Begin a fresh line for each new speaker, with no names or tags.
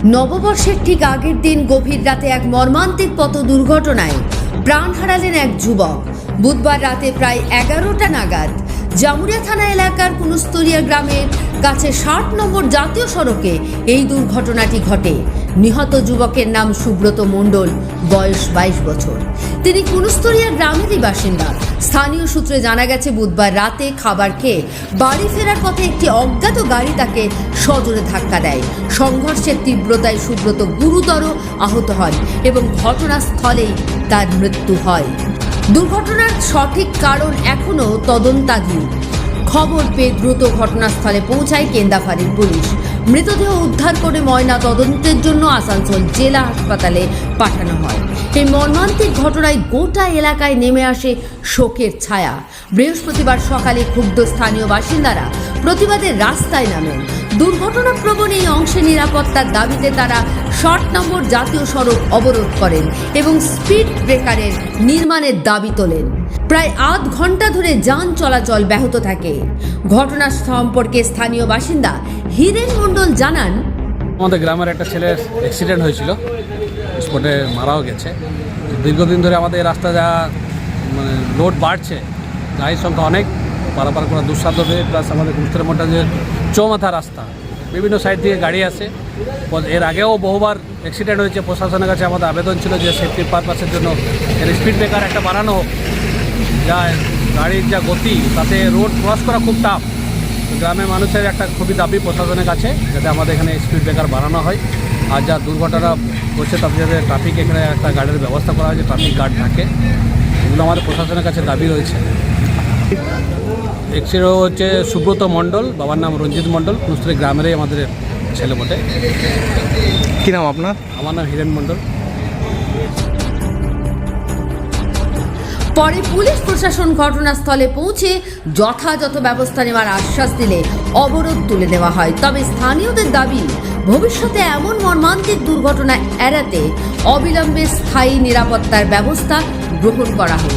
নববর্ষের ঠিক আগের দিন গভীর রাতে এক মর্মান্তিক পথ দুর্ঘটনায় প্রাণ হারালেন এক যুবক। বুধবার রাতে প্রায় 11টা নাগাদ জামুরিয়া থানা এলাকার কুনুস্তরিয়া গ্রামের কাছে 60 নম্বর জাতীয় সড়কে এই দুর্ঘটনাটি ঘটে। নিহত যুবকের নাম সুব্রত মণ্ডল, বয়স 22 বছর। তিনি কুনুস্তরিয়া গ্রামেরই বাসিন্দা। স্থানীয় সূত্রে জানা গেছে, বুধবার রাতে খাবার খেয়ে বাড়ি ফেরার পথে একটি অজ্ঞাত গাড়ি তাকে সজোরে ধাক্কা দেয়। সংঘর্ষের তীব্রতায় সুব্রত গুরুতর আহত হয় এবং ঘটনাস্থলেই তার মৃত্যু হয়। দুর্ঘটনার সঠিক কারণ এখনও তদন্তাধীন। খবর পেয়ে দ্রুত ঘটনাস্থলে পৌঁছায় কেন্দাফাড়ির পুলিশ। মৃতদেহ উদ্ধার করে ময়না তদন্তের জন্য আসানসোল জেলা হাসপাতালে পাঠানো হয়। এই মর্মান্তিক ঘটনায় গোটা এলাকায় নেমে আসে শোকের ছায়া। বৃহস্পতিবার সকালে ক্ষুব্ধ স্থানীয় বাসিন্দারা প্রতিবাদের রাস্তায় নামেন। দুর্ঘটনা প্রবণ এই অংশে নিরাপত্তার দাবিতে তারা 60 নম্বর জাতীয় সড়ক অবরোধ করেন এবং স্পিড ব্রেকারের নির্মাণের দাবি তোলেন। প্রায় আধ ঘন্টা ধরে যান চলাচল ব্যাহত থাকে। ঘটনা সম্পর্কে স্থানীয় বাসিন্দা হিরেন মণ্ডল জানান,
আমাদের গ্রামের একটা ছেলের অ্যাক্সিডেন্ট হয়েছিল, স্পটে মারাও গেছে। দীর্ঘদিন ধরে আমাদের এই রাস্তা যা লোড বাড়ছে, গাড়ির সংখ্যা অনেক, পারাপার করা দুঃসাধ্য হয়ে, প্লাস আমাদের কুস্তের মধ্যে যে চৌমাথা রাস্তা, বিভিন্ন সাইড থেকে গাড়ি আসে। এর আগেও বহুবার অ্যাক্সিডেন্ট হয়েছে। প্রশাসনের কাছে আমাদের আবেদন ছিল যে সেফটি পারপাসের জন্য এর স্পিড ব্রেকার একটা বানানো হোক, যা গাড়ির যা গতি তাতে রোড ক্রস করা খুব টাফ। গ্রামের মানুষের একটা খুবই দাবি প্রশাসনের কাছে, যাতে আমাদের এখানে স্পিড ব্রেকার বানানো হয়। আর যা দুর্ঘটনা করছে তাতে যাতে ট্রাফিক এখানে একটা গার্ডের ব্যবস্থা করা হয়, যে ট্রাফিক গার্ড থাকে, এগুলো আমাদের প্রশাসনের কাছে দাবি রয়েছে। অ্যাক্সিডেন্ট হচ্ছে সুব্রত মণ্ডল, বাবার নাম রঞ্জিত মণ্ডল, কুনুস্তরিয়া গ্রামেরই আমাদের ছেলে বটে।
কী নাম আপনার?
আমার নাম হিরেন মণ্ডল।
পরে পুলিশ প্রশাসন ঘটনাস্থলে পৌঁছে যথাযথ ব্যবস্থা নেওয়ার আশ্বাস দিলে অবরোধ তুলে নেওয়া হয়। তবে স্থানীয়দের দাবি, ভবিষ্যতে এমন মর্মান্তিক দুর্ঘটনা এড়াতে অবিলম্বে স্থায়ী নিরাপত্তার ব্যবস্থা গ্রহণ করা হোক।